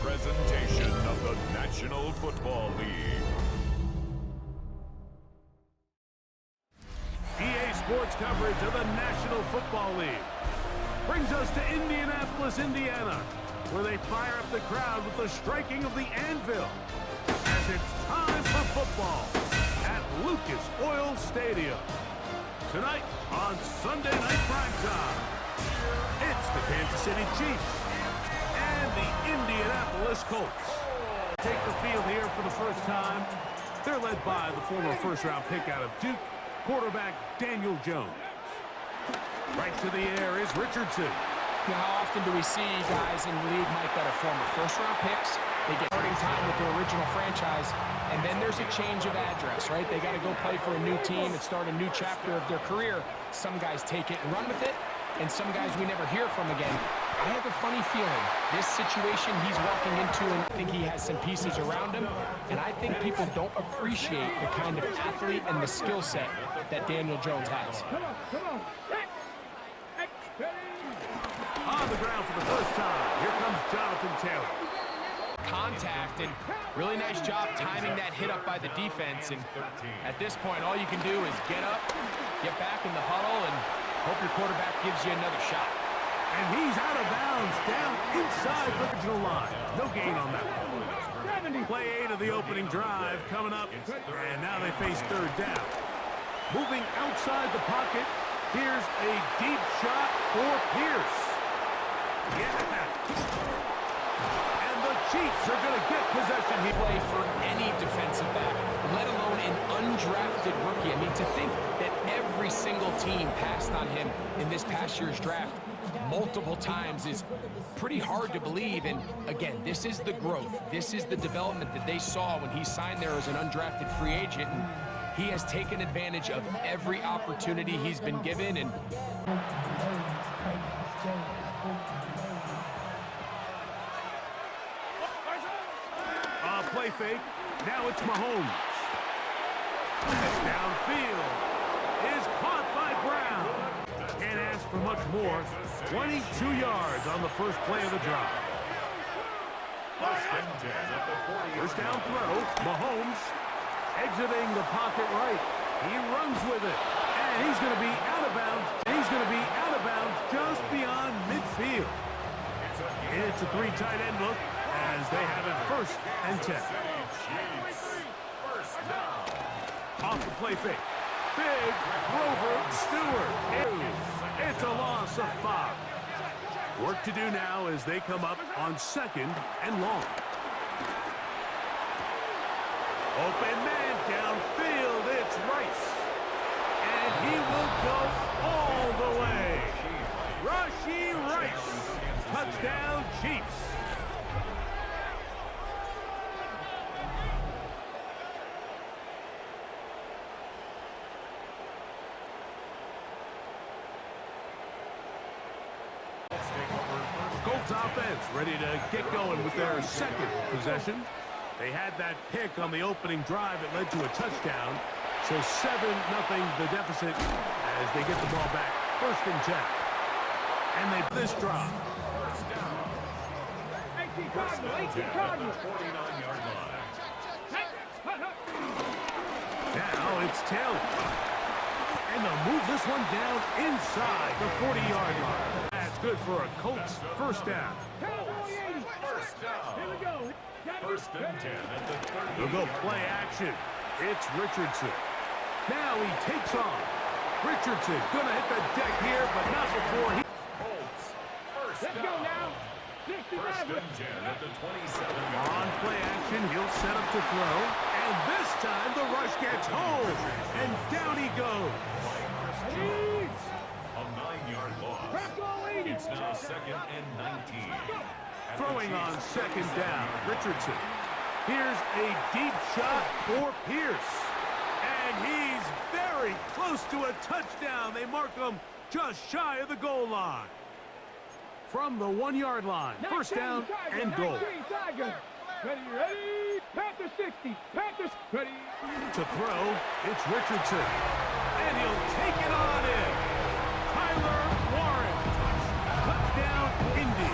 presentation of the National Football League. EA Sports coverage of the National Football League brings us to Indianapolis, Indiana, where they fire up the crowd with the striking of the anvil as it's time for football at Lucas Oil Stadium. Tonight on Sunday Night Primetime, it's the Kansas City Chiefs and the Indianapolis Colts. Take the field here for the first time. They're led by the former first-round pick out of Duke, quarterback Daniel Jones. Right to the air is Richardson. How often do we see guys in the league, Mike, that are former first-round picks? They get starting time with their original franchise, and then there's a change of address, right? They got to go play for a new team and start a new chapter of their career. Some guys take it and run with it, and some guys we never hear from again. I have a funny feeling this situation he's walking into, and I think he has some pieces around him, and I think people don't appreciate the kind of athlete and the skill set that Daniel Jones has. On the ground for the first time, here comes Jonathan Taylor. Contact, and really nice job timing that hit up by the defense. And at this point, all you can do is get up, get back in the huddle, and hope your quarterback gives you another shot. And he's out of bounds, down inside the original line. No gain on that one. Play 8 of the opening drive coming up, and now they face third down. Moving outside the pocket, here's a deep shot for Pierce. Yeah. And the Chiefs are going to get possession here. Play for any defensive back, let alone an undrafted rookie. I mean, to think that every single team passed on him in this past year's draft multiple times is pretty hard to believe. And again, this is the growth. This is the development that they saw when he signed there as an undrafted free agent. And he has taken advantage of every opportunity he's been given. And play fake. Now it's Mahomes. This downfield is caught by Brown. Can't ask for much more. 22 yards on the first play of the drive. First down throw. Mahomes exiting the pocket right. He runs with it. And he's going to be out of bounds. He's going to be out of bounds just beyond midfield. It's a 3 tight end look as they have it 1st and 10. Off the play fake. Big Grover Stewart. It's a loss of 5. Work to do now as they come up on 2nd and long. Open man downfield. It's Rice. And he will go all the way. Rashee Rice. Touchdown, Chiefs. Colts offense ready to get going with their 2nd possession. They had that pick on the opening drive that led to a touchdown. So 7-0 the deficit as they get the ball back. 1st and 10. And they this drive. Now it's Taylor. And they'll move this one down inside the 40-yard line. That's good for a Colts 1st down. First and 10 at the 30. They'll go play action. It's Richardson. Now he takes off. Richardson going to hit the deck here, but not before he... Colts, first down. First and 10 at the 27. On play action, he'll set up to throw. And this time the rush gets home. And down he goes. A 9-yard loss. It's now 2nd and 19. Throwing on 2nd down, Richardson. Here's a deep shot for Pierce. And he's very close to a touchdown. They mark him just shy of the goal line. From the 1-yard line, 1st down and goal. Ready, Panther 60, Panthers ready. To throw, it's Richardson. And he'll take it on in. Tyler Warren. Touchdown, Indy.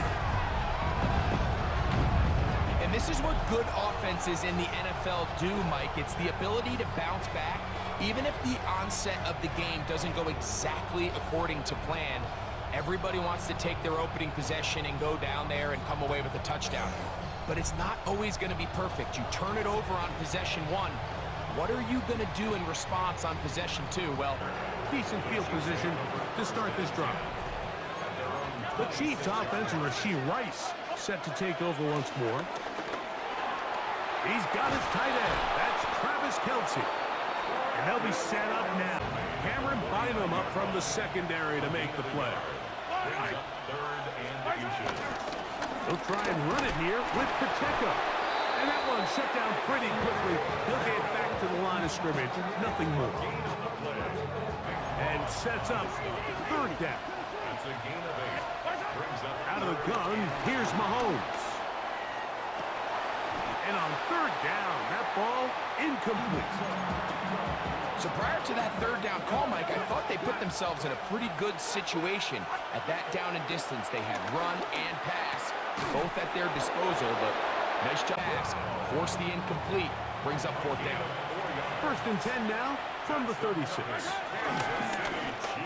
And this is what good offenses in the NFL do, Mike. It's the ability to bounce back, even if the onset of the game doesn't go exactly according to plan. Everybody wants to take their opening possession and go down there and come away with a touchdown. But it's not always going to be perfect. You turn it over on possession 1. What are you going to do in response on possession 2? Well, Decent field position to start this drive. The Chiefs offense, and Rashee Rice set to take over once more. He's got his tight end. That's Travis Kelce. And they'll be set up now. Cameron Bynum up from the secondary to make the play. He'll try and run it here with Pacheco. And that one shut down pretty quickly. He'll get back to the line of scrimmage. Nothing more. And sets up third down. Out of the gun, here's Mahomes. And on third down, that ball incomplete. so prior to that third down call, Mike, I thought they put themselves in a pretty good situation. At that down and distance, they had run and pass, both at their disposal, but nice job. Pass, force the incomplete, brings up fourth down. First and 10 now from the 36.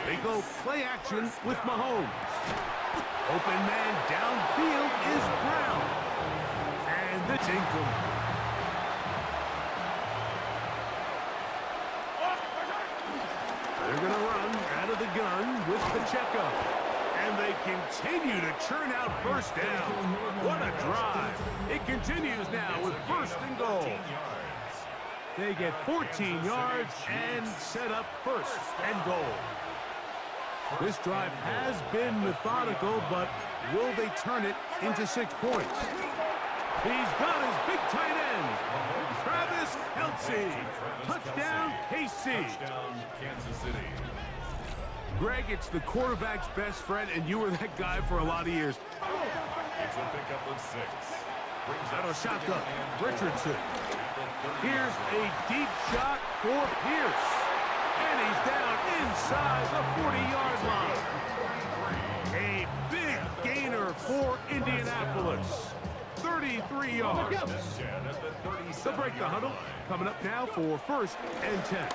They go play action with Mahomes. Open man downfield is Brown. And the tinkle. They're going to run out of the gun with Pacheco. And they continue to churn out first down. What a drive. It continues now with first and goal. They get 14 yards and set up first and goal. This drive has been methodical, but will they turn it into 6 points? He's got his big tight end, Travis Kelce. Touchdown, KC. Greg, it's the quarterback's best friend, and you were that guy for a lot of years. It's a pickup of 6. Out of shotgun, Richardson. Here's a deep shot for Pierce. And he's down inside the 40-yard line. A big gainer for Indianapolis. 33 yards. They'll break the huddle. Coming up now for first and 10. And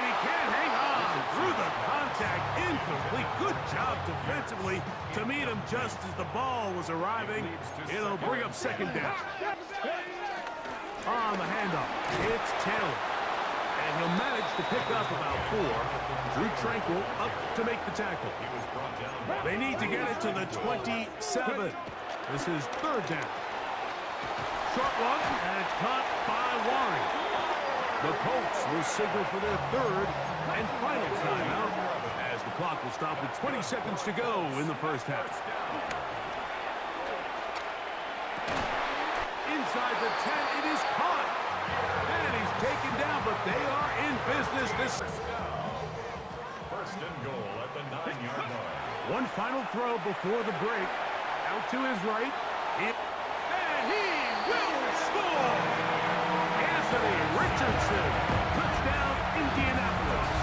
he can't hang on through the contact. Incomplete. Good job defensively to meet him just as the ball was arriving. It'll bring up second down. On the handoff, it's Taylor. And he'll manage to pick up about 4. Drew Tranquil up to make the tackle. They need to get it to the 27. This is third down. Short one, and it's caught by Warren. The Colts will signal for their third and final timeout as the clock will stop with 20 seconds to go in the first half. Inside the 10, it is caught. And he's taken down, but they are in business this. First and goal at the 9-yard line. One final throw before the break. Out to his right. And he will score! Anthony Richardson. Touchdown, Indianapolis.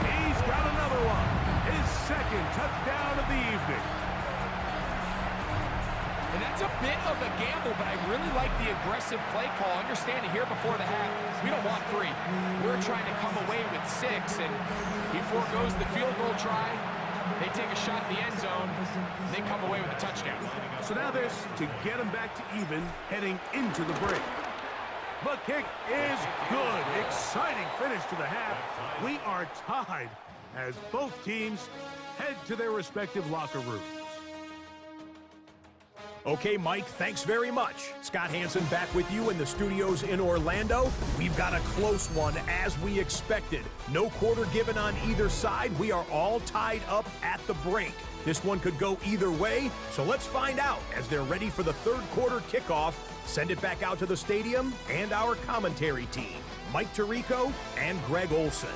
He's got another one. His second touchdown of the evening. And that's a bit of a gamble, but I really like the aggressive play call. Understanding here before the half, we don't want 3. We're trying to come away with 6, and he forgoes the field goal try. They take a shot in the end zone. They come away with a touchdown. So now this to get them back to even heading into the break. The kick is good. Exciting finish to the half. We are tied as both teams head to their respective locker rooms. Okay, Mike, thanks very much. Scott Hansen back with you in the studios in Orlando. We've got a close one as we expected. No quarter given on either side. We are all tied up at the break. This one could go either way, so let's find out as they're ready for the third quarter kickoff. Send it back out to the stadium and our commentary team, Mike Tirico and Greg Olson.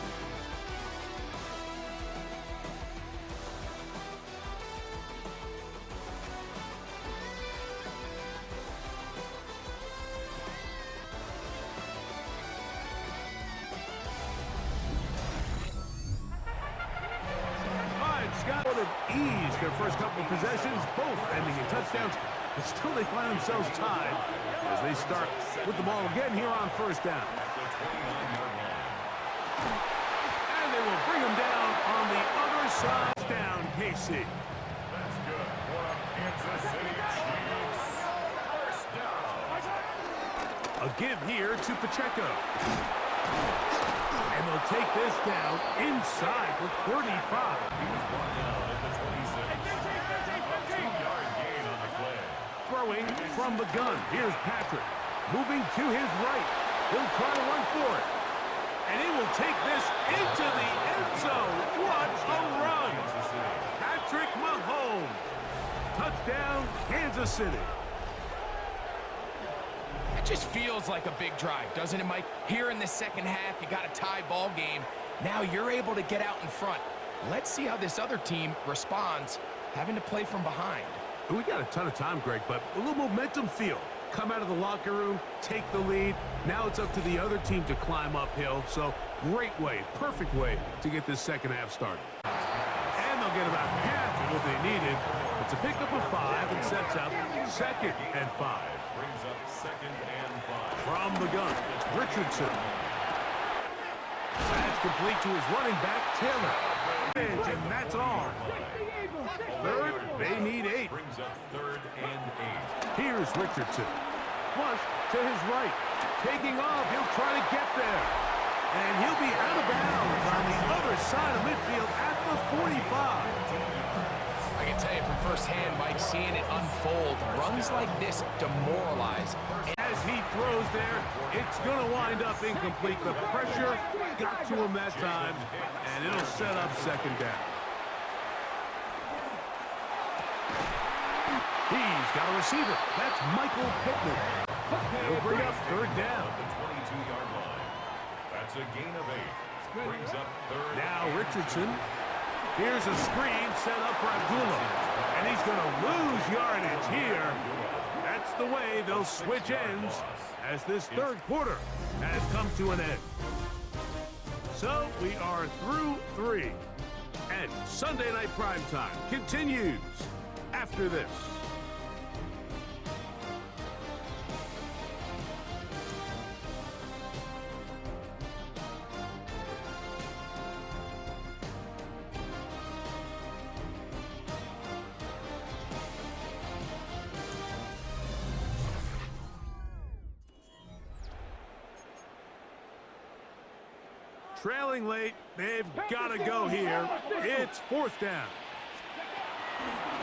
Scott of ease their their first couple of possessions, both ending in touchdowns, but still they find themselves tied as they start with the ball again here on first down. And they will bring them down on the other side. Down, KC. That's good for Kansas City Chiefs. First down. A give here to Pacheco. And they'll take this down inside with 35. He was brought down at the 26. A 2-yard gain on the play. Throwing from the gun. Here's Patrick. Moving to his right. He'll try to run for it. And he will take this into the end zone. What a run! Patrick Mahomes. Touchdown, Kansas City. It just feels like a big drive, doesn't it, Mike? Here in the second half, you got a tie ball game. Now you're able to get out in front. Let's see how this other team responds, having to play from behind. We got a ton of time, Greg, but a little momentum feel. Come out of the locker room, take the lead. Now it's up to the other team to climb uphill. So great way, perfect way to get this second half started. And they'll get about half of what they needed. It's a pickup of 5 and sets up 2nd and 5. Brings up 2nd and 5. From the gun, Richardson. That's complete to his running back, Taylor. And that's all. Third, they need 8. Brings up 3rd and 8. Here's Richardson. Flush to his right. Taking off, he'll try to get there. And he'll be out of bounds on the other side of midfield at the 45. I can tell you from firsthand, Mike, seeing it unfold, runs like this demoralize. As he throws there, it's going to wind up incomplete. The pressure got to him that time, and it'll set up 2nd down. He's got a receiver. That's Michael Pittman. He'll bring up 3rd down. The 22-yard line. That's a gain of 8. Brings up 3rd. Now Richardson. Here's a screen set up for Abdullah. And he's going to lose yardage here. That's the way they'll switch ends as this 3rd quarter has come to an end. So we are through 3. And Sunday Night Primetime continues after this. Trailing late, they've got to go here. It's 4th down.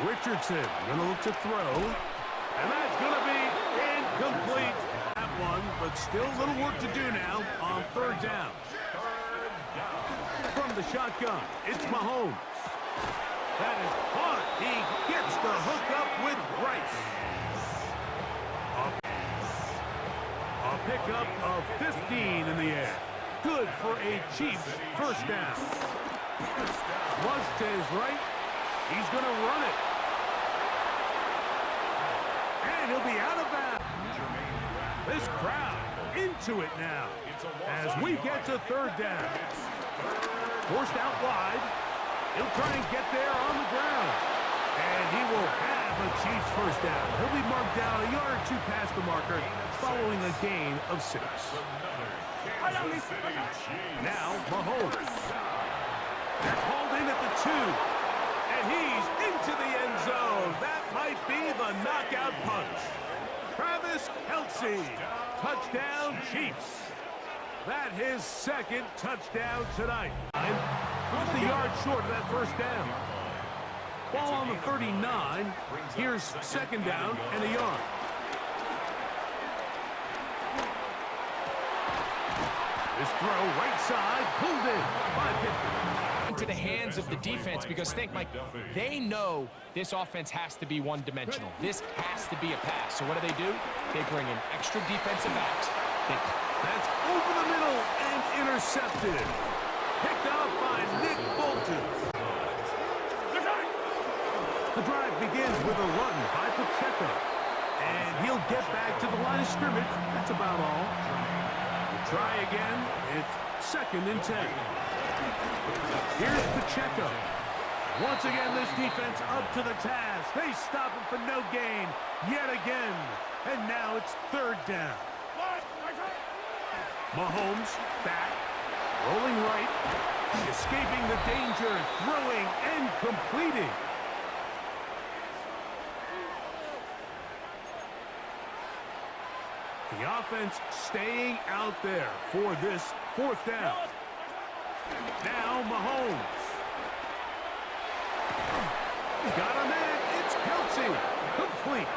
Richardson going to look to throw. And that's going to be incomplete. That one, but still a little work to do now on 3rd down. From the shotgun, it's Mahomes. That is caught. He gets the hook up with Rice. A pickup of 15 in the air. Good for a Chiefs 1st down. Flush to his right. He's going to run it. And he'll be out of bounds. This crowd into it now as we get to 3rd down. Forced out wide. He'll try and get there on the ground. And he will have a Chiefs 1st down. He'll be marked down a yard or 2 past the marker following a gain of 6. Now Mahomes. They're called in at the 2. And he's into the end zone. That might be the knockout punch. Travis Kelce. Touchdown Chiefs. That his 2nd touchdown tonight. Just a yard short of that 1st down. Ball on the 39. Here's 2nd down and a yard. This throw right side, pulled in by Pittman. Into the hands of the defense, because think, Mike, they know this offense has to be one-dimensional. This has to be a pass. So what do? They bring in extra defensive backs. That's over the middle and intercepted. Picked off by Nick Bolton. The drive begins with a run by Pacheco. And he'll get back to the line of scrimmage. That's about all. Try again. It's 2nd and 10. Here's Pacheco. Once again, this defense up to the task. They stop him for no gain yet again. And now it's third down. Mahomes back, rolling right, escaping the danger, throwing and completing. The offense staying out there for this fourth down. Now Mahomes. Got him in. It's Kelsey. Complete.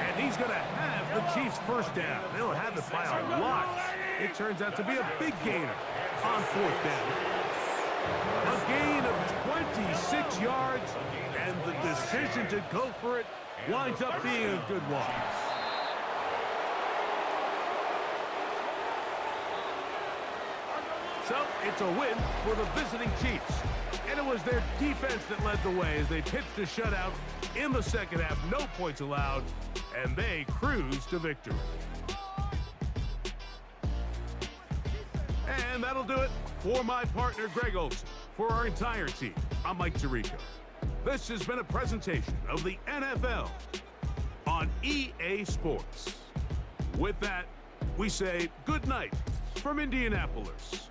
And he's going to have the Chiefs' first down. They'll have it by a lot. It turns out to be a big gainer on fourth down. A gain of 26 yards, and the decision to go for it winds up being a good one. So, it's a win for the visiting Chiefs. And it was their defense that led the way as they pitched a shutout in the second half. No points allowed, and they cruised to victory. And that'll do it for my partner, Greg Olson. For our entire team, I'm Mike Tirico. This has been a presentation of the NFL on EA Sports. With that, we say good night from Indianapolis.